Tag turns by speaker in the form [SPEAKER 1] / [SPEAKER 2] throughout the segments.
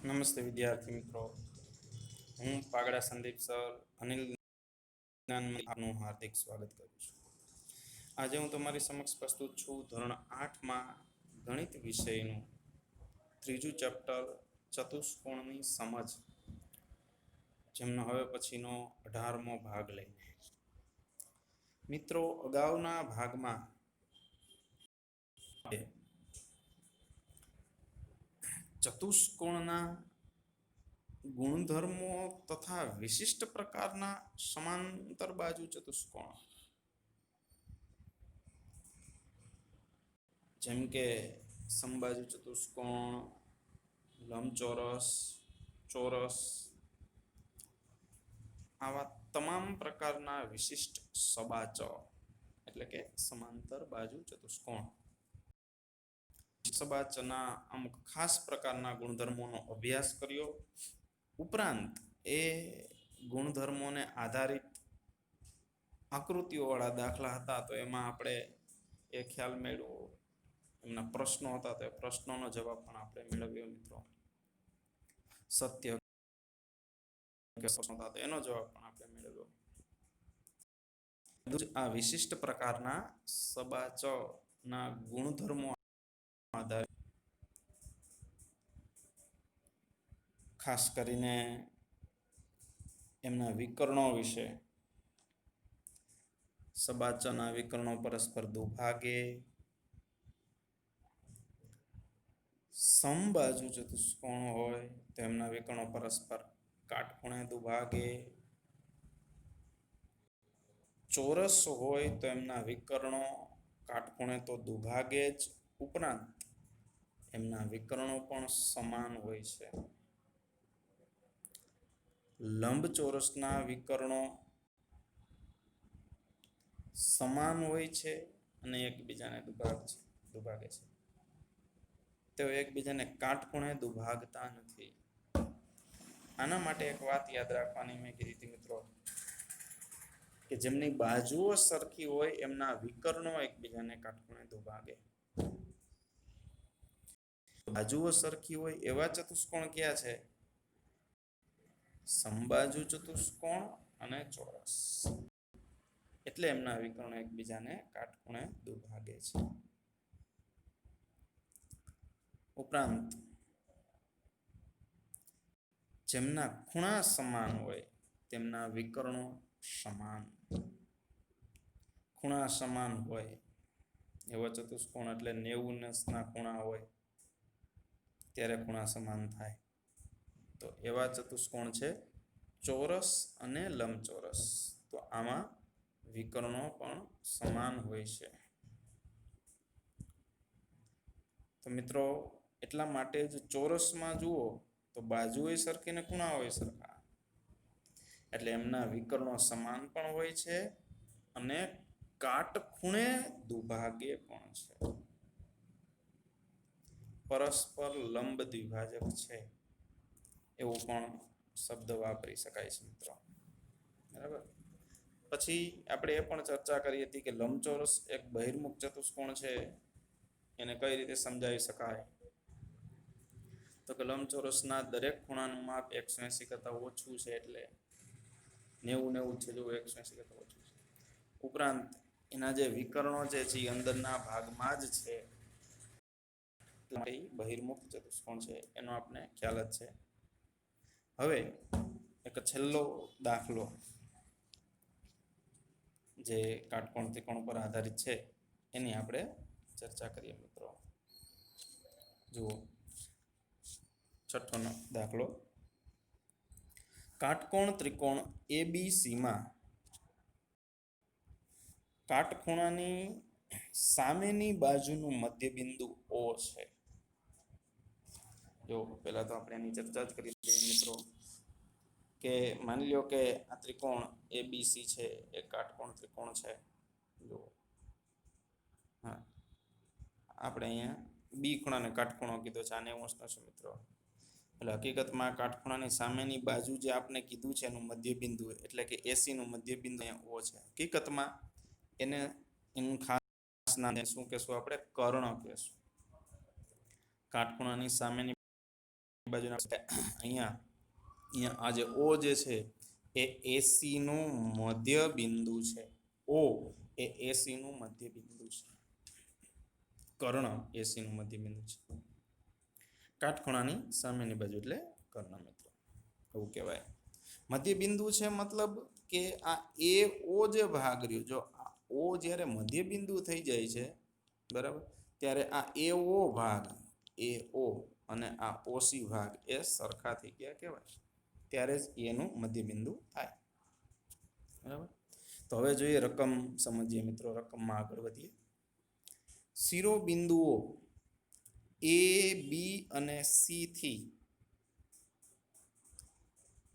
[SPEAKER 1] નમસ્તે વિદ્યાર્થી મિત્રો, હું પાગડા સંદીપ સર અનિલ જ્ઞાનમાં આપનું હાર્દિક સ્વાગત કરું છું. આજે હું તમારી સમક્ષ પ્રસ્તુત છું ધોરણ 8માં ગણિત વિષયનું ત્રીજું ચેપ્ટર ચતુષ્કોણની સમજ, જેમનો હવે પછીનો 18મો ભાગ લઈને. મિત્રો, અગાઉના ભાગમાં ચતુષ્કોણના ગુણધર્મો તથા વિશિષ્ટ પ્રકારના સમાંતર બાજુ ચતુષ્કોણ, જેમ કે સમબાજુ ચતુષ્કોણ, લંબચોરસ, ચોરસ, આવા તમામ પ્રકારના વિશિષ્ટ સબાચ એટલે કે સમાંતર બાજુ ચતુષ્કોણ, સબાચના અમુક ખાસ પ્રકારના ગુણધર્મોનો અભ્યાસ કર્યો. ઉપરાંત એ ગુણધર્મોને આધારિત આકૃતિઓવાળા દાખલા હતા, તો એમાં આપણે એ ખ્યાલ મેળવ્યો. એમના પ્રશ્નો હતા, તો એ પ્રશ્નોનો જવાબ પણ આપણે મેળવ્યો. મિત્રો, સત્ય કે પ્રશ્નો હતા, તો એનો જવાબ પણ આપણે મેળવ્યો. આ વિશિષ્ટ પ્રકારના સબાચના ગુણધર્મો આધારિત ખાસ કરીને એમના વિકર્ણો વિશે, સબાચના વિકર્ણો પરસ્પર દુભાગે, સમબાજુ ચતુષ્કોણ હોય તો એમના વિકર્ણો પરસ્પર કાટખૂણે દુભાગે, ચોરસ હોય તો એમના વિકર્ણો કાટખૂણે તો દુભાગે જ, ઉપરાંત એમના વિકર્ણો પણ સમાન હોય છે. લંબચોરસના વિકર્ણો સમાન હોય છે અને એકબીજાને દુભાગે છે. તેઓ એકબીજાને કાટખૂણે દુભાગતા નથી. આના માટે એક વાત યાદ રાખવાની મેં કીધી હતી મિત્રો, કે જેમની બાજુઓ સરખી હોય એમના વિકર્ણો એકબીજાને કાટખૂણે દુભાગે. બાજુઓ સરખી હોય એવા ચતુષ્કોણ કયા છે? સમબાજુ ચતુષ્કોણ અને ચોરસ. એટલે એમના વિકર્ણો એકબીજાને કાટખૂણે દુભાગે છે. ઉપરાંત જેમના ખૂણા સમાન હોય તેમના વિકર્ણો સમાન. ખૂણા સમાન હોય એવા ચતુષ્કોણ એટલે 90 ખૂણા હોય ત્યારે ખૂણા સમાન થાય. તો એવા ચતુષ્કોણ છે ચોરસ અને લંબચોરસ. તો આમાં વિકર્ણો પણ સમાન હોય છે. તો મિત્રો, એટલા માટે જ ચોરસમાં જુઓ તો બાજુએ સરખી ને ખૂણા હોય સરખા, એટલે એમના વિકર્ણો સમાન પણ હોય છે અને કાટખૂણે દુભાગે પણ છે. પરસ્પર લંબ દ્વિભાજક છે એવું પણ શબ્દ વાપરી શકાય છે મિત્રો. બરાબર. પછી આપણે એ પણ ચર્ચા કરી હતી કે લંબચોરસ એક બહિર્મુખ ચતુષ્કોણ છે. એને કઈ રીતે સમજાવી શકાય? તો કે લંબચોરસના દરેક ખૂણાનું માપ 180 કરતા ઓછું છે, એટલે 90 છે, જો 180 કરતા ઓછું છે. ઉપરાંત એના જે વિકર્ણો જે છે એ અંદરના ભાગમાં જ છે, બહિર્મુખ ચતુષ્કોણ છે, એનો આપણે ખ્યાલ જ છે. હવે એક છેલ્લો દાખલો જે કાટકોણ ત્રિકોણ પર આધારિત છે એની આપણે ચર્ચા કરીએ મિત્રો. જુઓ, છઠ્ઠો દાખલો. કાટકોણ ત્રિકોણ ABC માં કાટખૂણાની સામેની બાજુનું મધ્યબિંદુ O છે. જો પહેલા તો આપણે એની ચર્ચા જ કરી લઈએ મિત્રો, કે માની લો કે આ ત્રિકોણ ABC છે, એ કાટકોણ ત્રિકોણ છે. જો હા, આપણે અહીંયા બી ખૂણાને કાટખૂણો કીધો છે, આને 90 છે મિત્રો. એટલે હકીકતમાં કાટખૂણાની સામેની બાજુ જે આપણે કીધું છે એનું મધ્યબિંદુ, એટલે કે AC નું મધ્યબિંદુ અહીંયા O છે. હકીકતમાં એને એનું ખાસ નામ શું કહેશું આપણે? કર્ણ કહેશું. કાટખૂણાની સામેની બાજુના અહીંયા અહીંયા આ જે ઓ જે છે એ એસી નું મધ્ય બિંદુ છે. ઓ એ એસી નું મધ્ય બિંદુ છે. કર્ણ એસી નું મધ્ય બિંદુ છે. કાટખૂણાની સામેની બાજુ એટલે કર્ણ મિત્રો એવું કહેવાય. મધ્ય બિંદુ છે મતલબ કે આ એ ઓ જે ભાગ રહ્યો, જો આ ઓ જ્યારે મધ્ય બિંદુ થઈ જાય છે બરાબર, ત્યારે આ એ ઓ ભાગ એ ઓ અને આ ઓસી ભાગ એ સરખા થઈ ગયા કહેવાય. ત્યારે જ એનું મધ્ય બિંદુ થાય. બરાબર. તો હવે જોઈએ રકમ સમજીએ મિત્રો. રકમમાં આગળ વધીએ. શિરોબિંદુઓ એ બી અને સી થી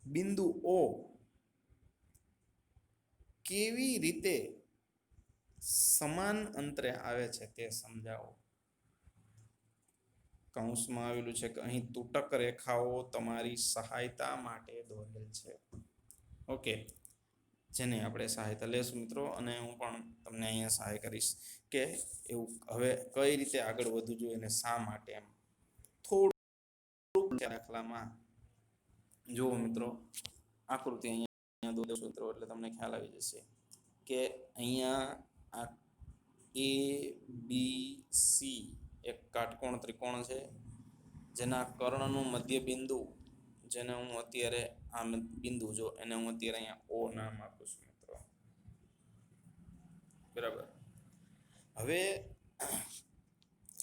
[SPEAKER 1] બિંદુ ઓ કેવી રીતે સમાન અંતરે આવે છે તે સમજાવો. કૌંસમાં આવેલું છે કે અહીં તૂટક રેખાઓ તમારી સહાયતા માટે દોરેલ છે. ઓકે, જેને આપણે સહાયતા લેશું મિત્રો, અને હું પણ તમને અહીંયા સહાય કરીશ કે એવું હવે કઈ રીતે આગળ વધવું જોઈએ અને શા માટે. એમ થોડું દાખલામાં જુઓ મિત્રો, આકૃતિ અહીંયા દોરશું મિત્રો એટલે તમને ખ્યાલ આવી જશે કે અહીંયા આ એ બી સી એક કાટકોણ ત્રિકોણ છે, જેના કર્ણનું મધ્ય બિંદુ, જેને હું અત્યારે આ બિંદુ જો એને હું અત્યારે અહીંયા ઓ નામ આપું છું મિત્રો. બરાબર. હવે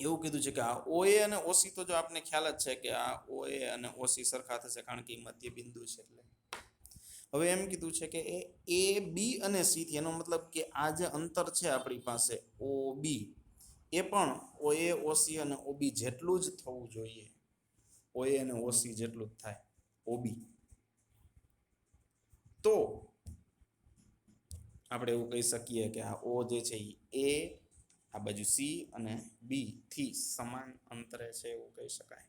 [SPEAKER 1] એવું કીધું છે કે આ ઓએ અને ઓસી તો જો આપને ખ્યાલ જ છે કે આ ઓએ અને ઓસી સરખા થશે કારણ કે મધ્ય બિંદુ છે. એટલે હવે એમ કીધું છે કે એ બી અને સી થી, એનો મતલબ કે આ જે અંતર છે આપણી પાસે ઓ બી, એ પણ ઓએ ઓસી અને ઓબી જેટલું જ થવું જોઈએ. ઓએ અને ઓસી જેટલું જ થાય ઓબી. તો આપણે એવું કહી શકીએ કે આ ઓ જે છે એ આ બાજુ સી અને બી થી સમાન અંતરે છે એવું કહી શકાય.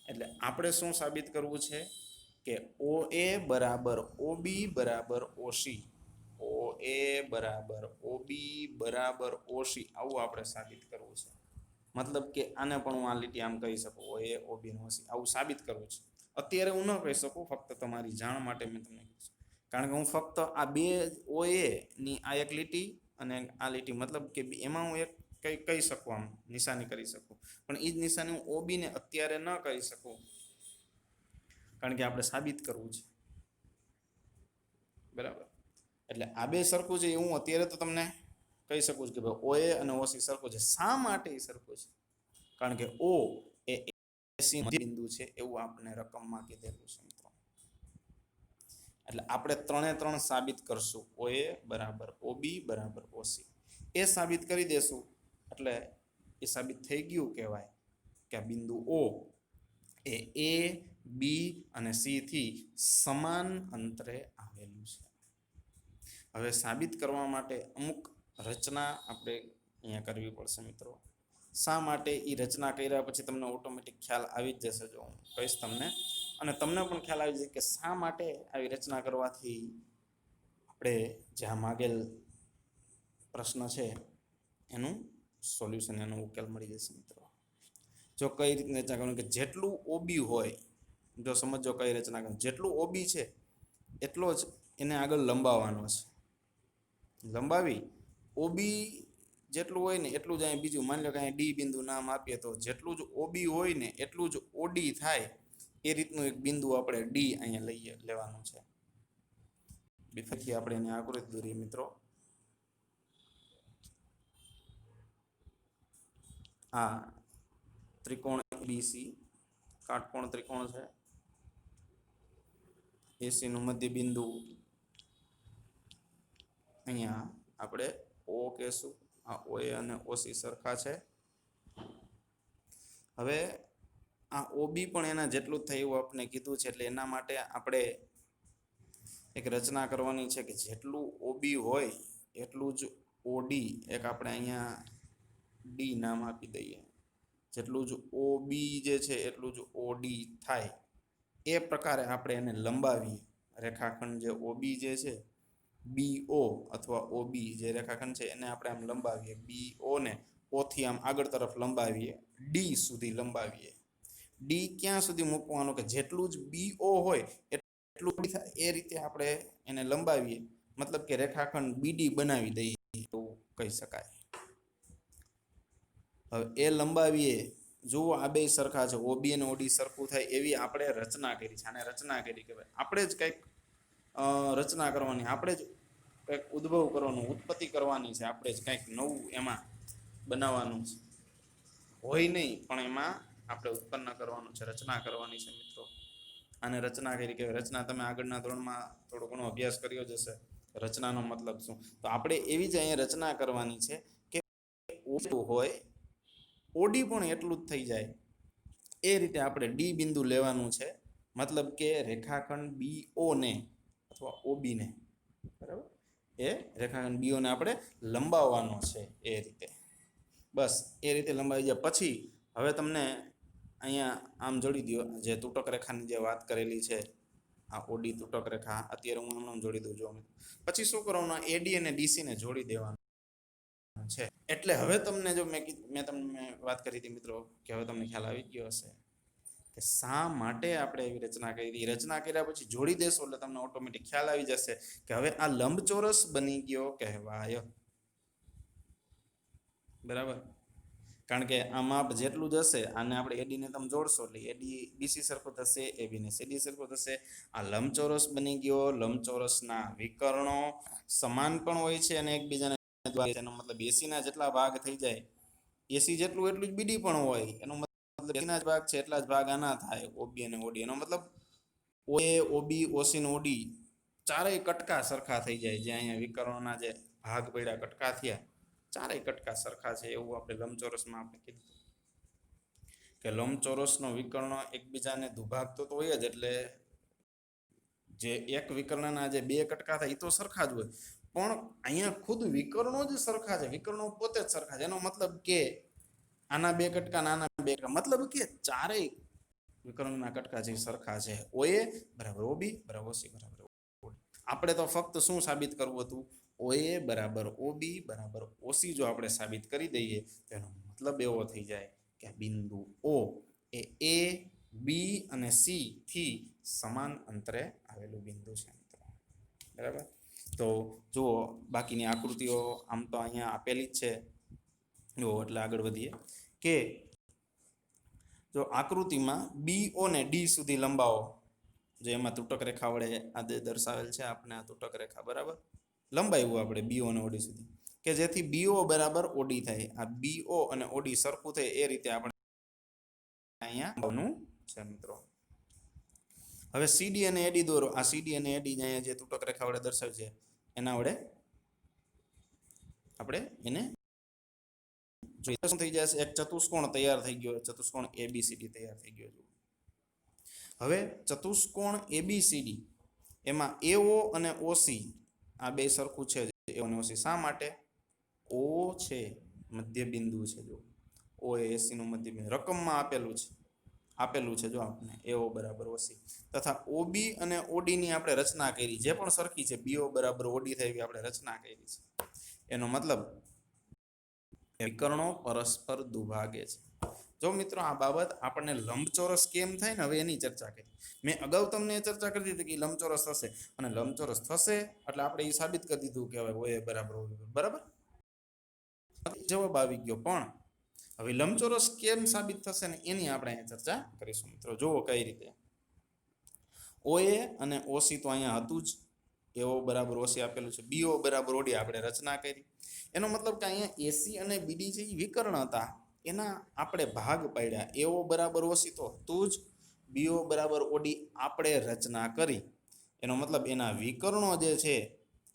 [SPEAKER 1] એટલે આપણે શું સાબિત કરવું છે કે ઓ એ બરાબર ઓબી બરાબર ઓસી, ઓ એ બરાબર ઓબી બરાબર ઓસી, આવું આપણે સાબિત કરવું છે. મતલબ કે આને પણ હું આ લીટી આમ કહી શકું ઓ એ ઓબી ને ઓસી, આવું સાબિત કરવું છે. અત્યારે હું ન કહી શકું, ફક્ત તમારી જાણ માટે મેં તમને કીધું, કારણ કે હું ફક્ત આ બે ઓ એ ની આ એક લીટી અને આ લીટી, મતલબ કે એમાં હું એક કઈ કહી શકું, આમ નિશાની કરી શકું, પણ એ જ નિશાની હું ઓબી ને અત્યારે ન કરી શકું કારણ કે આપણે સાબિત કરવું છે. બરાબર. એટલે આ બે સરખું છે એ હું અત્યારે તો તમને કહી શકું છું કે ભાઈ ઓ એ અને ઓસી સરખું છે. શા માટે એ સરખું છે? કારણ કે ઓ એ એસી બિંદુ છે એવું આપણે રકમમાં કીધેલું છે મિત્રો. એટલે આપણે ત્રણે ત્રણ સાબિત કરશું. ઓ એ બરાબર ઓબી બરાબર ઓસી, એ સાબિત કરી દેશું એટલે એ સાબિત થઈ ગયું કહેવાય કે આ બિંદુ ઓ એ બી અને સી થી સમાન અંતરે આવેલું છે. હવે સાબિત કરવા માટે અમુક રચના આપણે અહીંયા કરવી પડશે મિત્રો. શા માટે એ રચના કર્યા પછી તમને ઓટોમેટિક ખ્યાલ આવી જ જશે, જો હું કહીશ તમને, અને તમને પણ ખ્યાલ આવી જશે કે શા માટે આવી રચના કરવાથી આપણે જ્યાં માગેલ પ્રશ્ન છે એનું સોલ્યુશન, એનો ઉકેલ મળી જશે મિત્રો. જો કઈ રીતની રચના કરવાની કે જેટલું ઓબી હોય, જો સમજો કઈ રચના કરવાની, જેટલું ઓબી છે એટલો જ એને આગળ લંબાવવાનો છે. લંબાવી ઓબી જેટલું હોય ને એટલું જ અહીં બીજું, માની લો કે અહીં ડી બિંદુ નામ આપીએ તો જેટલું જ ઓબી હોય ને એટલું જ ઓડી થાય, એ રીતનું એક બિંદુ આપણે ડી અહીંયા લેવાનું છે. ફરીથી આપણે એને આકૃતિ દોરીએ મિત્રો. આ ત્રિકોણ એબીસી કાટકોણ ત્રિકોણ છે. એસી નું મધ્ય બિંદુ અહીંયા આપણે ઓ કહેશું. આ ઓ એ અને ઓસી સરખા છે. હવે આ ઓબી પણ એના જેટલું જ થાય એવું આપણે કીધું છે, એટલે એના માટે આપણે એક રચના કરવાની છે કે જેટલું ઓબી હોય એટલું જ ઓડી, એક આપણે અહીંયા ડી નામ આપી દઈએ, જેટલું જ ઓબી જે છે એટલું જ ઓડી થાય એ પ્રકારે આપણે એને લંબાવીએ. રેખાખંડ જે ઓબી જે છે, BO અથવા OB જે રેખાખંડ છે એને આપણે આમ લંબાવીએ, BO ને O થી આમ આગળ તરફ લંબાવીએ, D સુધી લંબાવીએ. ડી ક્યાં સુધી મૂકવાનું કે જેટલું જ BO હોય એટલું થાય એ રીતે આપણે એને લંબાવીએ, મતલબ કે રેખાખંડ BD બનાવી દઈએ એવું કહી શકાય. હવે એ લંબાવીએ, જુઓ આ બે સરખા છે, OB અને OD સરખું થાય એવી આપણે રચના કરી છે. આને રચના કરી કહેવાય. આપણે જ કંઈક રચના કરવાની, આપણે જ કંઈક ઉદ્ભવ કરવાનું, ઉત્પત્તિ કરવાની છે, આપણે જ કંઈક નવું એમાં બનાવવાનું છે. હોય નહીં પણ એમાં આપણે ઉત્પન્ન કરવાનું છે, રચના કરવાની છે મિત્રો. આને રચના કરી કહેવાય. રચના તમે આગળના ધોરણમાં થોડો ઘણો અભ્યાસ કર્યો જ હશે, રચનાનો મતલબ શું. તો આપણે એવી જ અહીંયા રચના કરવાની છે કે ઓછું હોય OD પણ એટલું જ થઈ જાય એ રીતે આપણે D બિંદુ લેવાનું છે, મતલબ કે રેખાખંડ BO ને અથવા OB ને, બરાબર, એ રેખાખંડ BO ને આપણે લંબાવવાનો છે એ રીતે. બસ એ રીતે લંબાવી જાય પછી હવે તમને અહીંયા આમ જોડી દો, જે તૂટક રેખાની જે વાત કરેલી છે, આ OD તૂટક રેખા અત્યારે હું હમણાં જોડી દઉં છું. પછી શું કરવાનું, AD અને DC ને જોડી દેવાનું છે. એટલે હવે તમને જો મેં તમને વાત કરી હતી મિત્રો કે હવે તમને ખ્યાલ આવી ગયો હશે કે શા માટે આપણે એવી રચના કરી. રચના કર્યા પછી જોડી દેશો એટલે તમને ઓટોમેટિક ખ્યાલ આવી જશે કે હવે આ લંબચોરસ બની ગયો કહેવાય. બરાબર, કારણ કે આ માપ જેટલું જ હશે, આને આપણે AD ને તમે જોડશો એટલે AD BC સરખો થશે, AB ને CD સરખો થશે. આ લંબચોરસ બની ગયો. લંબચોરસના વિકર્ણો સમાન પણ હોય છે અને એકબીજાને, એનો મતલબ AC ના જેટલા ભાગ થઈ જાય, AC જેટલું એટલું જ BD પણ હોય. એનો મતલબ AC ના જ ભાગ છે એટલા જ ભાગ આના થાય, OB અને OD. એનો મતલબ OA, OB, OC અને OD ચારેય કટકા સરખા થઈ જાય. જે અહીંયા વિકર્ણોના જે ભાગ પડ્યા, કટકા થયા, ચારેય કટકા સરખા છે એવું આપણે લંબચોરસમાં આપણે કીધું કે લંબચોરસનો વિકર્ણ એકબીજાને દુભાગતો તો હોય જ, એટલે જે એક વિકર્ણના જે બે કટકા થાય એ તો સરખા જ હોય, પણ અહીંયા ખુદ વિકર્ણો જ સરખા છે, વિકર્ણો પોતે જ સરખા છે. એનો મતલબ કે આના બે કટકા, આના બે કટકા, મતલબ કે ચારેય વિકર્ણના કટકા જે સરખા છે. OA બરાબર OB બરાબર OC બરાબર OD. આપણે તો ફક્ત શું સાબિત કરવું હતું, OA બરાબર OB બરાબર OC જો આપણે સાબિત કરી દઈએ તો એનો મતલબ એવો થઈ જાય કે બિંદુ O એ A, B અને C થી સમાન અંતરે આવેલું બિંદુ છે મિત્રો. બરાબર, તો જુઓ બાકીની આકૃતિઓ આમ તો અહીંયા આપેલી જ છે. જુઓ એટલે આગળ વધીએ કે જો આકૃતિમાં BO ને D સુધી લંબાવો, જે એમાં તૂટક રેખા વડે આ દર્શાવેલ છે આપણે, આ તૂટક રેખા બરાબર લંબાવ્યું આપણે BO અને OD સુધી, કે જેથી BO બરાબર OD થાય. આ BO અને OD સરખું થાય એ રીતે આપણે અહીંયા બનવું છે મિત્રો. હવે CD અને AD દોરો. આ CD અને AD અહીંયા જે તૂટક રેખા વડે દર્શાવ્યું છે એના વડે આપણે એને શું થઈ જશે, એક ચતુષ્કોણ તૈયાર થઈ ગયો, ચતુષ્કોણ ABCD તૈયાર થઈ ગયો. હવે ચતુષ્કોણ ABCD એમાં AO અને OC આ બે સરખું છે, AO અને OC. શા માટે? O છે મધ્ય બિંદુ છે, જો O એ AC નું મધ્ય બિંદુ રકમમાં આપેલું છે જો આપણે AO બરાબર OC, તથા OB અને OD ની આપણે રચના કરી, જે પણ સરખી છે, BO બરાબર OD થાય એવી આપણે રચના કરી છે. એનો મતલબ વિકર્ણો પરસ્પર દુભાગે છે. જો મિત્રો આ બાબત આપણને લંબચોરસ કેમ થાય ને, હવે એની ચર્ચા કરી. મેં અગાઉ તમને એ ચર્ચા કરી દીધી કે લંબચોરસ થશે, અને લંબચોરસ થશે એટલે આપણે એ સાબિત કરી દીધું કે હવે OA બરાબર OB બરાબર જવાબ આવી ગયો. પણ હવે લંબચોરસ કેમ સાબિત થશે ને એની આપણે અહીંયા ચર્ચા કરીશું મિત્રો. જુઓ કઈ રીતે. OA અને OC તો અહીંયા હતું જ, AO બરાબર OC આપેલું છે, BO બરાબર OD આપણે રચના કરી. એનો મતલબ કે અહીંયા AC અને BD જે વિકર્ણ હતા એના આપણે ભાગ પાડ્યા. AO બરાબર OC તો હતું જ, BO બરાબર OD આપણે રચના કરી. એનો મતલબ એના વિકર્ણો જે છે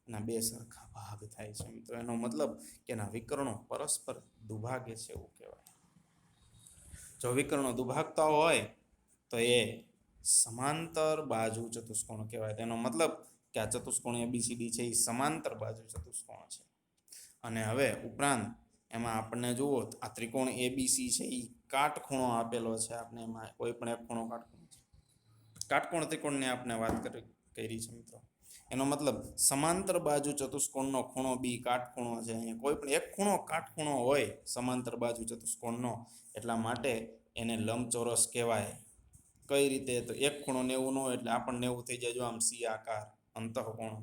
[SPEAKER 1] એના બે સરખા ભાગ થાય છે મિત્રો. એનો મતલબ કે એના વિકર્ણો પરસ્પર દુભાગે છે એવું કહેવાય. જો વિકર્ણો દુભાગતા હોય તો એ સમાંતર બાજુ ચતુષ્કોણ કહેવાય. તેનો મતલબ કે આ ચતુષ્કોણ ABCD છે એ સમાંતર બાજુ ચતુષ્કોણ છે. અને હવે ઉપરાંત એમાં આપણને જુઓ આ ત્રિકોણ ABC છે એ કાટખૂણો આપેલો છે આપણે, એમાં કોઈ પણ એક ખૂણો કાટખૂણો છે. કાટકોણ ત્રિકોણની આપણે વાત કરી છે મિત્રો. એનો મતલબ સમાંતર બાજુ ચતુષ્કોણનો ખૂણો B કાટખૂણો છે. અહીંયા કોઈ પણ એક ખૂણો કાટખૂણો હોય સમાંતર બાજુ ચતુષ્કોણનો, એટલા માટે એને લંબચોરસ કહેવાય. કઈ રીતે? તો એક ખૂણો 90 નો એટલે આપણને એવું થઈ જાય જો આમ સી આકાર અંતઃકોણ.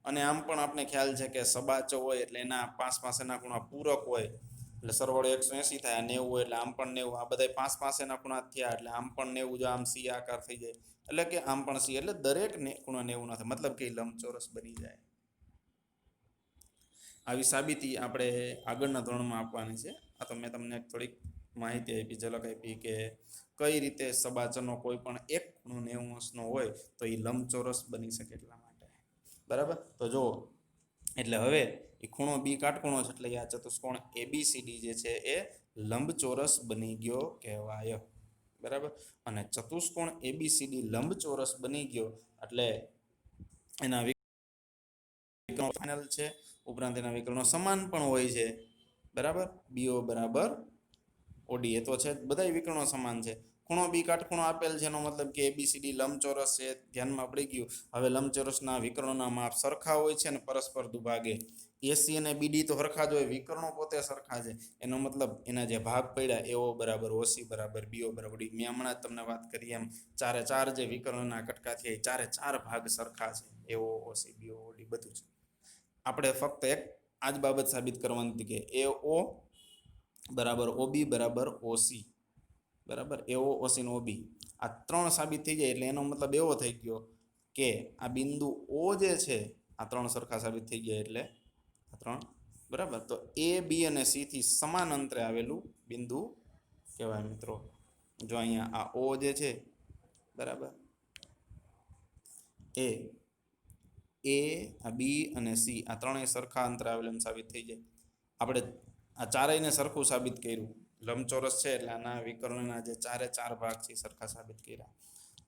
[SPEAKER 1] અને આમ પણ આપણે ખ્યાલ છે કે સબાચો હોય એટલે એના પાસેના ખૂણા પૂરક હોય એટલે સરવાળો 180 થાય. 90 એટલે આમ પણ 90, આ બધા પાસેના ખૂણા થયા એટલે આમ પણ 90 જો આમ સી આકાર થઈ જાય એટલે કે આમ પણ સી, એટલે દરેક ખૂણા 90 ના થાય, મતલબ કે લંબચોરસ બની જાય. આવી સાબિતી આપણે આગળના ધોરણમાં આપવાની છે. આ તો મેં તમને થોડીક માહિતી આપી, ઝલક આપી કે કઈ રીતે સબાચરનો કોઈ પણ એક ખૂણો 90 અંશનો હોય તો એ લંબચોરસ બની શકે એટલા માટે. બરાબર? તો જો એટલે હવે એ ખૂણો બી કાટખૂણો છે એટલે આ ચતુષ્કોણ એબીસીડી જે છે એ લંબચોરસ બની ગયો કહેવાય. બરાબર? અને ચતુષ્કોણ એબીસીડી લંબચોરસ બની ગયો એટલે એના વિકર્ણો ફાઇનલ છે, ઉપરાંત એના વિકર્ણો સમાન પણ હોય છે. બરાબર? બીઓ બરાબર ઓડી, એ તો છે બધા વિકર્ણો સમાન છે. ખૂણો બી કાટખૂણો આપેલ છે એનો મતલબ કે એબીસીડી લંબચોરસ છે, ધ્યાનમાં પડી ગયું. હવે લંબચોરસના વિકર્ણોના માપ સરખા હોય છે અને પરસ્પર દુભાગે. એસી અને બીડી તો સરખા જ હોય, વિકર્ણો પોતે સરખા છે, એનો મતલબ એના જે ભાગ પડ્યા એઓ બરાબર ઓસી બરાબર બીઓ બરાબર ડી. મેં હમણાં જ તમને વાત કરી એમ ચારે ચાર જે વિકર્ણના કટકા થયા એ ચારે ચાર ભાગ સરખા છે, એઓ ઓસી બીઓ ડી બધું છે. આપણે ફક્ત એક આ જ બાબત સાબિત કરવાની હતી કે એઓ બરાબર ઓબી બરાબર ઓસી, બરાબર, એઓ ઓસી નો ઓબી, આ ત્રણ સાબિત થઈ જાય એટલે એનો મતલબ એવો થઈ ગયો કે આ બિંદુ ઓ જે છે આ ત્રણ સરખા સાબિત થઈ ગયા એટલે આ ત્રણ બરાબર. તો એ બી અને સી થી સમાન અંતરે આવેલું બિંદુ કહેવાય મિત્રો. જો અહીંયા આ ઓ જે છે બરાબર, એ આ બી અને સી આ ત્રણેય સરખા અંતરે આવેલું સાબિત થઈ જાય. આપણે આ ચારેયને સરખું સાબિત કર્યું, લંબચોરસ છે એટલે આના વિકર્ણના જે ચારે ચાર ભાગ છે સરખા સાબિત કર્યા.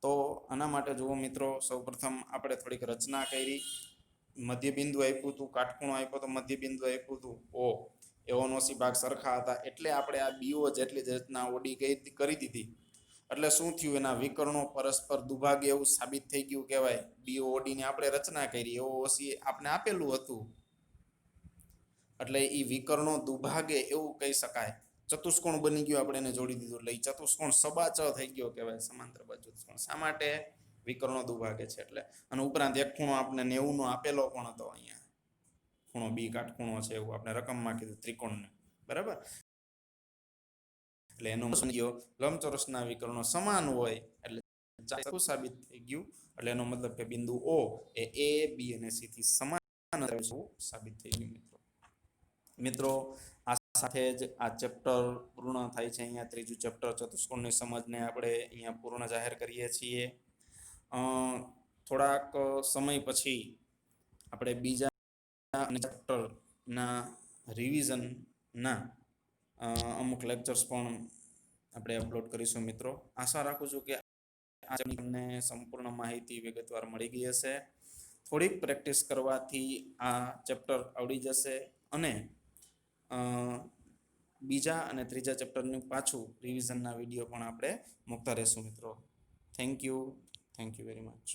[SPEAKER 1] તો આના માટે જુઓ મિત્રો, સૌપ્રથમ આપણે થોડીક રચના કરી. મધ્યબિંદુ આપ્યું હતું, કાટખૂણો આપ્યો તો મધ્યબિંદુ આપ્યું હતું ઓ, એઓનો સી ભાગ સરખા હતા એટલે આપણે આ બીઓ જેટલી જ રચના ઓડી કરી દીધી. એટલે શું થયું? એના વિકર્ણો પરસ્પર દુભાગે એવું સાબિત થઈ ગયું કહેવાય. બીઓ ઓડી ની આપણે રચના કરી, એઓ ઓસી આપણે આપેલું હતું એટલે એ વિકર્ણો દુભાગે એવું કહી શકાય. ચતુષ્કોણ બની ગયો, આપણે એને જોડી દીધું એટલે ચતુષ્કોણ સબાચ થઈ ગયો કહેવાય, સમાંતર બાજુ ચતુષ્કોણ. શા માટે? વિકર્ણો દુભાગે છે એટલે. અને ઉપરાંત એક ખૂણો આપણે 90 નો આપેલો પણ હતો અહીંયા, ખૂણો બી કાટખૂણો છે એવું આપણે રકમમાં કીધું ત્રિકોણને. બરાબર? એટલે એનો લંબચોરસના વિકર્ણો સમાન હોય એટલે સાબિત થઈ ગયું. એટલે એનો મતલબ કે બિંદુ ઓ એ બી અને સી થી સમાન સાબિત થઈ ગયું મિત્રો. મિત્રો આ સાથે જ આ ચેપ્ટર પૂર્ણ થાય છે. અહીંયા ત્રીજું ચેપ્ટર ચતુષ્કોણની સમજને આપણે અહીંયા પૂર્ણ જાહેર કરીએ છીએ. થોડાક સમય પછી આપણે બીજા ચેપ્ટરના રિવિઝનના અમુક લેક્ચર્સ પણ આપણે અપલોડ કરીશું મિત્રો. આશા રાખું છું કે તમને સંપૂર્ણ માહિતી વિગતવાર મળી ગઈ હશે. થોડીક પ્રેક્ટિસ કરવાથી આ ચેપ્ટર આવડી જશે અને બીજા અને ત્રીજા ચેપ્ટરનું પાછું રિવિઝનના વિડીયો પણ આપણે મૂકતા રહેશું મિત્રો. Thank you very much.